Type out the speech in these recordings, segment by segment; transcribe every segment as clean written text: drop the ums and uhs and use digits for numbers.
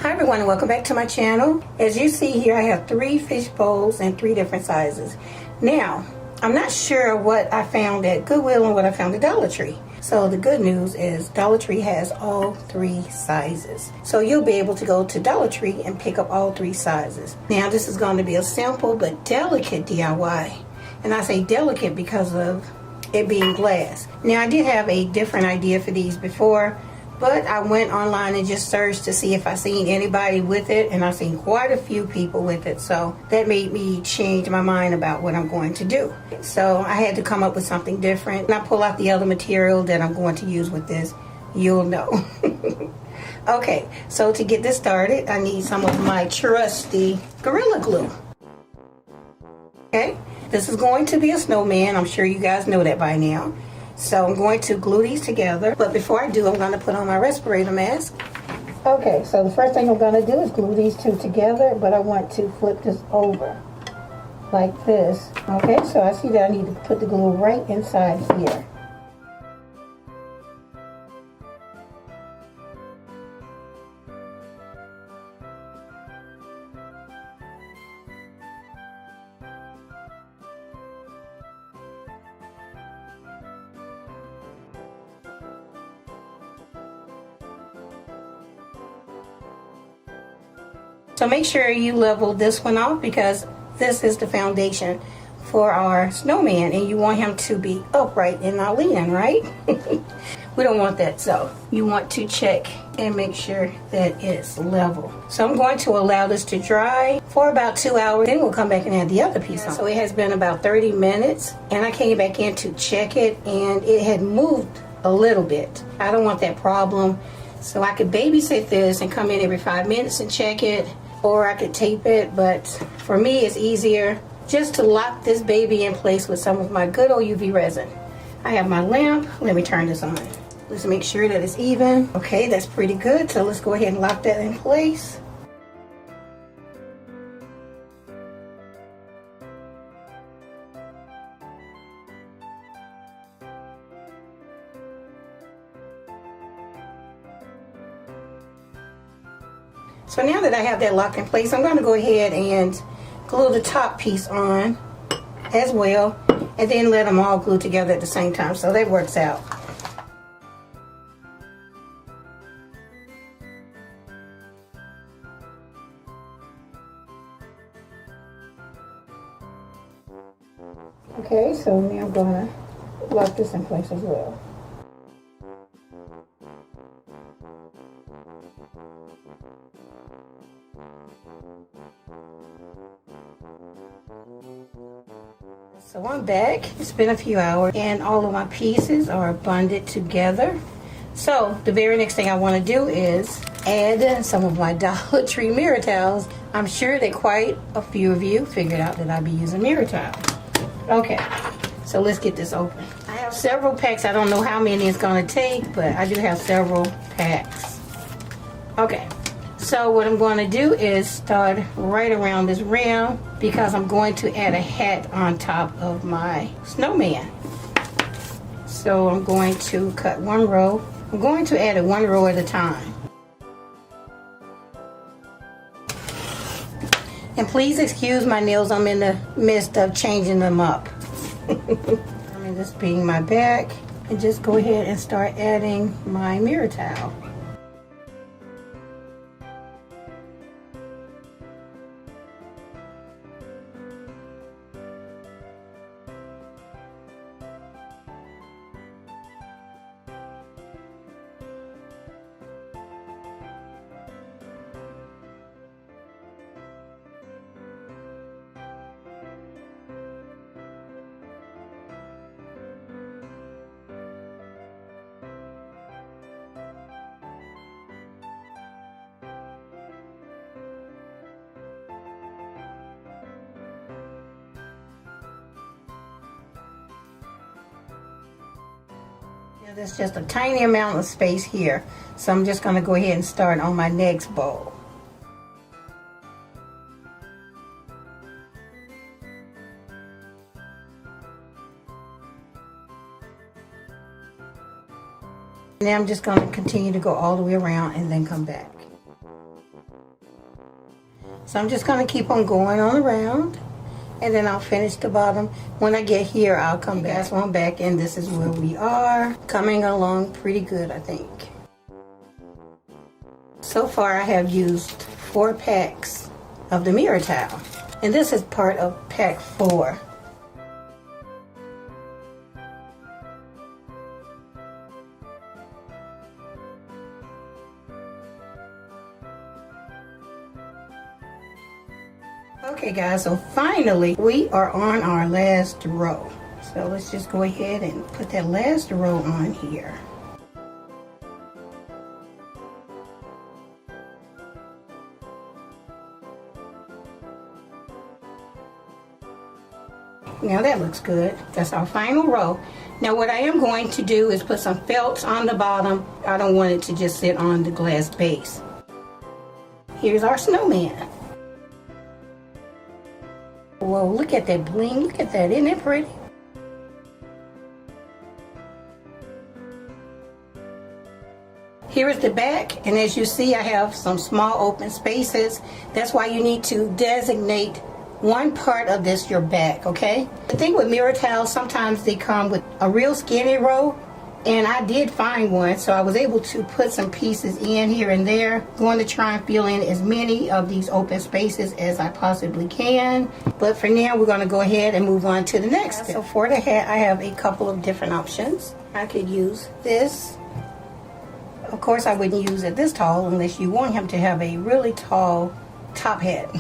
Hi everyone, and welcome back to my channel. As you see here, I have 3 fish bowls in 3 different sizes. Now, I'm not sure what I found at Goodwill and what I found at Dollar Tree. So the good news is Dollar Tree has all 3 sizes. So you'll be able to go to Dollar Tree and pick up all 3 sizes. Now this is going to be a simple but delicate DIY. And I say delicate because of it being glass. Now I did have a different idea for these before, but I went online and just searched to see if I seen anybody with it, and I seen quite a few people with it, so that made me change my mind about what I'm going to do. So I had to come up with something different. When I pull out the other material that I'm going to use with this, you'll know. Okay, so to get this started, I need some of my trusty Gorilla Glue. Okay, this is going to be a snowman. I'm sure you guys know that by now. So I'm going to glue these together, but before I do, I'm going to put on my respirator mask. Okay, so the first thing I'm going to do is glue these 2 together, but I want to flip this over like this. Okay, so I see that I need to put the glue right inside here. So make sure you level this one off because this is the foundation for our snowman, and you want him to be upright and not leaning, right? We don't want that, so you want to check and make sure that it's level. So I'm going to allow this to dry for about 2 hours, then we'll come back and add the other piece on. So it has been about 30 minutes, and I came back in to check it, and it had moved a little bit. I don't want that problem, so I could babysit this and come in every 5 minutes and check it, or I could tape it, but for me it's easier just to lock this baby in place with some of my good old UV resin. I have my lamp. Let me turn this on. Let's make sure that it's even. Okay, that's pretty good, so let's go ahead and lock that in place. So now that I have that locked in place, I'm going to go ahead and glue the top piece on as well, and then let them all glue together at the same time, so that works out. Okay, so now I'm going to lock this in place as well. So I'm back. It's been a few hours and all of my pieces are bonded together. So the very next thing I want to do is add some of my Dollar Tree mirror towels. I'm sure that quite a few of you figured out that I'd be using mirror towels. Okay, so let's get this open. I have several packs. I don't know how many it's going to take, but I do have several packs. Okay. So what I'm going to do is start right around this rim because I'm going to add a hat on top of my snowman. So I'm going to cut 1 row. I'm going to add it 1 row at a time. And please excuse my nails, I'm in the midst of changing them up. I'm just being my back and just go ahead and start adding my mirror towel. There's just a tiny amount of space here, so I'm just going to go ahead and start on my next bowl. Now I'm just going to continue to go all the way around and then come back. So I'm just going to keep on going on around, and then I'll finish the bottom. When I get here, I'll come back. So I'm back, and this is where we are. Coming along pretty good, I think. So far, I have used 4 packs of the mirror tile, and this is part of pack 4. Okay guys, so finally we are on our last row. So let's just go ahead and put that last row on here. Now that looks good. That's our final row. Now what I am going to do is put some felt on the bottom. I don't want it to just sit on the glass base. Here's our snowman. Whoa, look at that bling. Look at that. Isn't it pretty? Here is the back, and as you see, I have some small open spaces. That's why you need to designate one part of this your back, okay? The thing with mirror tiles, sometimes they come with a real skinny row, and I did find one, so I was able to put some pieces in here and there. Going to try and fill in as many of these open spaces as I possibly can. But for now, we're going to go ahead and move on to the next step. So for the hat, I have a couple of different options. I could use this. Of course, I wouldn't use it this tall unless you want him to have a really tall top hat.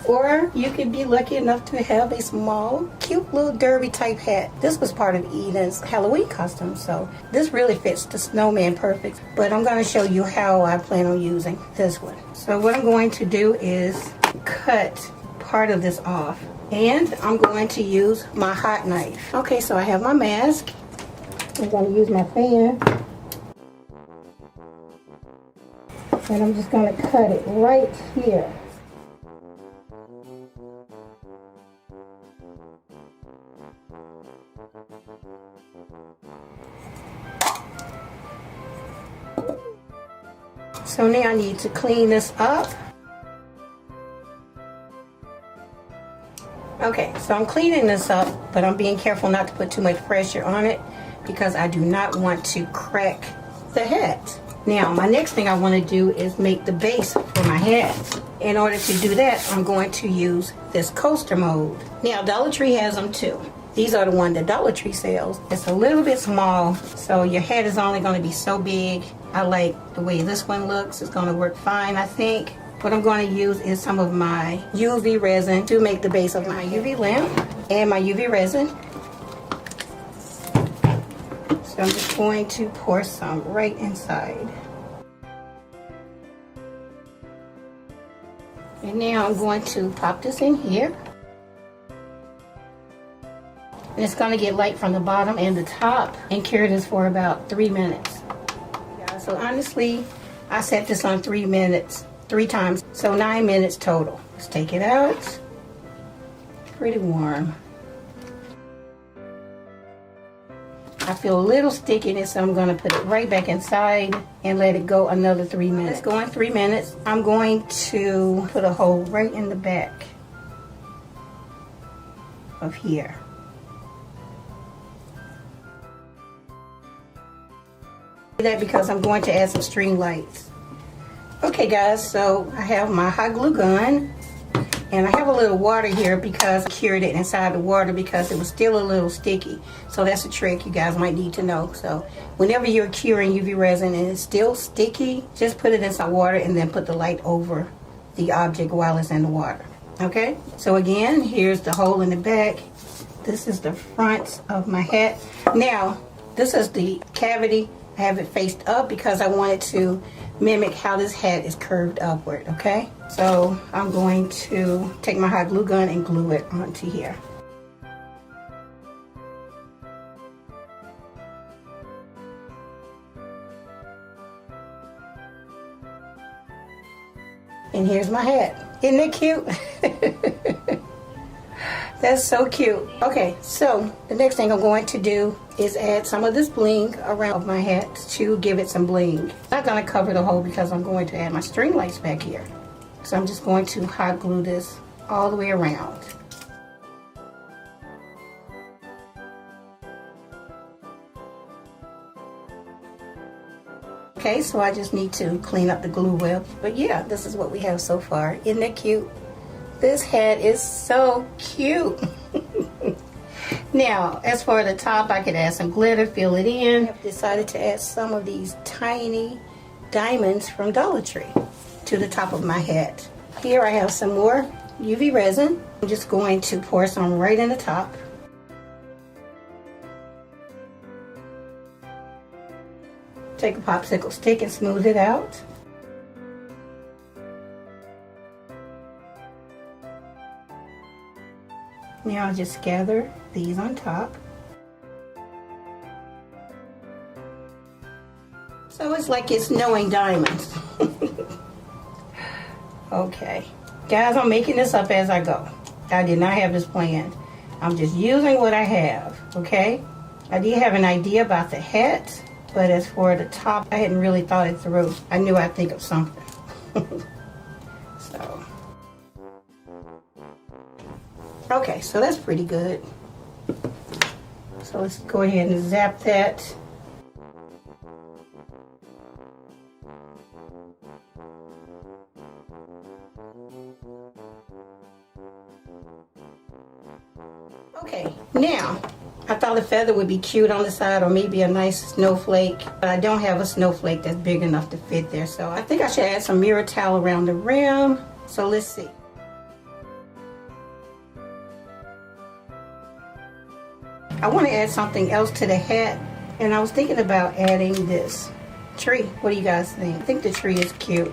Or you could be lucky enough to have a small, cute little derby type hat. This was part of Eden's Halloween costume, so this really fits the snowman perfect. But I'm going to show you how I plan on using this one. So what I'm going to do is cut part of this off, and I'm going to use my hot knife. Okay, so I have my mask. I'm going to use my fan, and I'm just going to cut it right here. So now I need to clean this up. Okay, so I'm cleaning this up, but I'm being careful not to put too much pressure on it because I do not want to crack the hat. Now, my next thing I want to do is make the base for my hat. In order to do that, I'm going to use this coaster mold. Now, Dollar Tree has them too. These are the ones that Dollar Tree sells. It's a little bit small, so your hat is only going to be so big. I like the way this one looks. It's going to work fine, I think. What I'm going to use is some of my UV resin to make the base of my UV lamp and my UV resin. So I'm just going to pour some right inside. And now I'm going to pop this in here. And it's going to get light from the bottom and the top, and cure this for about 3 minutes. So honestly, I set this on 3 minutes, 3 times, so 9 minutes total. Let's take it out. Pretty warm. I feel a little stickiness, so I'm going to put it right back inside and let it go another 3 minutes. It's going 3 minutes. I'm going to put a hole right in the back of here. That because I'm going to add some string lights. Okay guys, so I have my hot glue gun, and I have a little water here because I cured it inside the water because it was still a little sticky. So that's a trick you guys might need to know. So whenever you're curing UV resin and it's still sticky, just put it in some water and then put the light over the object while it's in the water. Okay, so again, here's the hole in the back. This is the front of my hat. Now, this is the cavity. I have it faced up because I wanted to mimic how this hat is curved upward, okay? So I'm going to take my hot glue gun and glue it onto here. And here's my hat. Isn't it cute? That's so cute. Okay, so the next thing I'm going to do is add some of this bling around my hat to give it some bling. I'm not going to cover the hole because I'm going to add my string lights back here. So I'm just going to hot glue this all the way around. Okay, so I just need to clean up the glue web. But yeah, this is what we have so far. Isn't that cute? This hat is so cute. Now, as for the top, I could add some glitter, fill it in. I've decided to add some of these tiny diamonds from Dollar Tree to the top of my hat. Here I have some more UV resin. I'm just going to pour some right in the top. Take a popsicle stick and smooth it out. Now I'll just gather these on top. So it's like it's snowing diamonds. Okay. Guys, I'm making this up as I go. I did not have this planned. I'm just using what I have, okay? I did have an idea about the hat, but as for the top, I hadn't really thought it through. I knew I'd think of something. So. Okay, so that's pretty good. So let's go ahead and zap that. Okay, now, I thought a feather would be cute on the side or maybe a nice snowflake, but I don't have a snowflake that's big enough to fit there, so I think I should add some mirror towel around the rim. So let's see. I want to add something else to the hat, and I was thinking about adding this tree. What do you guys think? I think the tree is cute.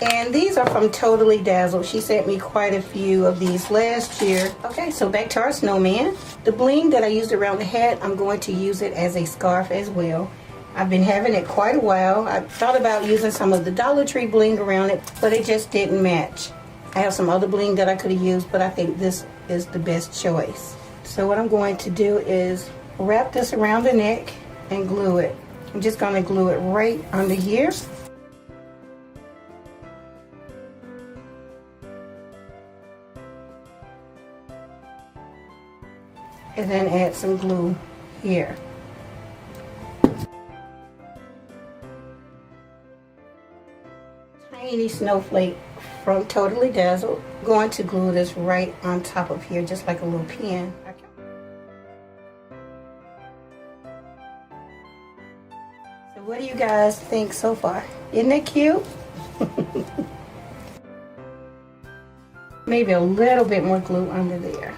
And these are from Totally Dazzled. She sent me quite a few of these last year. Okay, so back to our snowman. The bling that I used around the hat, I'm going to use it as a scarf as well. I've been having it quite a while. I thought about using some of the Dollar Tree bling around it, but it just didn't match. I have some other bling that I could have used, but I think this is the best choice. So what I'm going to do is wrap this around the neck and glue it. I'm just going to glue it right under here. And then add some glue here. Tiny snowflake from Totally Dazzled. Going to glue this right on top of here, just like a little pin. So what do you guys think so far? Isn't it cute? Maybe a little bit more glue under there.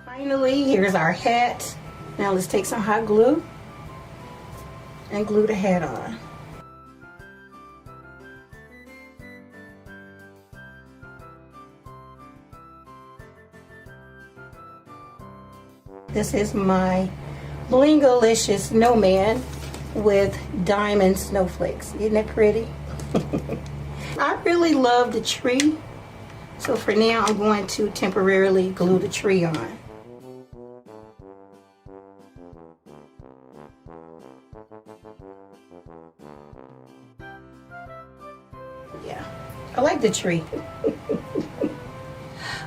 Finally, here's our hat. Now let's take some hot glue and glue the hat on. This is my Blingalicious snowman with diamond snowflakes. Isn't it pretty? I really love the tree, so for now I'm going to temporarily glue the tree on. Yeah, I like the tree.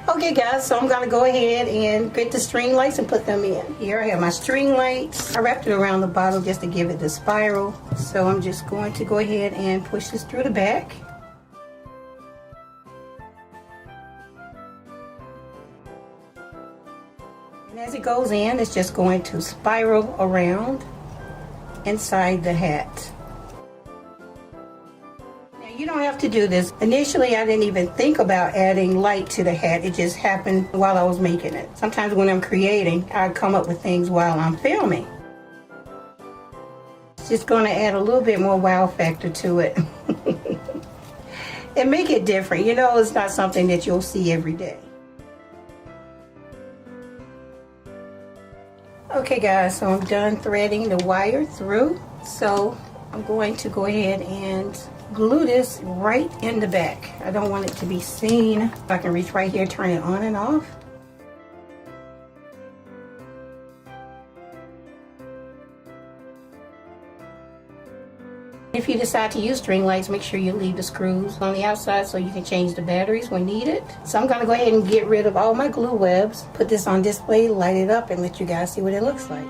Okay guys, so I'm gonna go ahead and get the string lights and put them in. Here I have my string lights. I wrapped it around the bottle just to give it the spiral. So I'm just going to go ahead and push this through the back. And as it goes in, it's just going to spiral around inside the hat. You don't have to do this. Initially, I didn't even think about adding light to the hat. It just happened while I was making it. Sometimes when I'm creating, I come up with things while I'm filming. It's just going to add a little bit more wow factor to it. And make it different. You know, it's not something that you'll see every day. Okay guys, so I'm done threading the wire through. So I'm going to go ahead and glue this right in the back. I don't want it to be seen. I can reach right here, turn it on and off. If you decide to use string lights, make sure you leave the screws on the outside so you can change the batteries when needed. So I'm going to go ahead and get rid of all my glue webs, put this on display, light it up, and let you guys see what it looks like.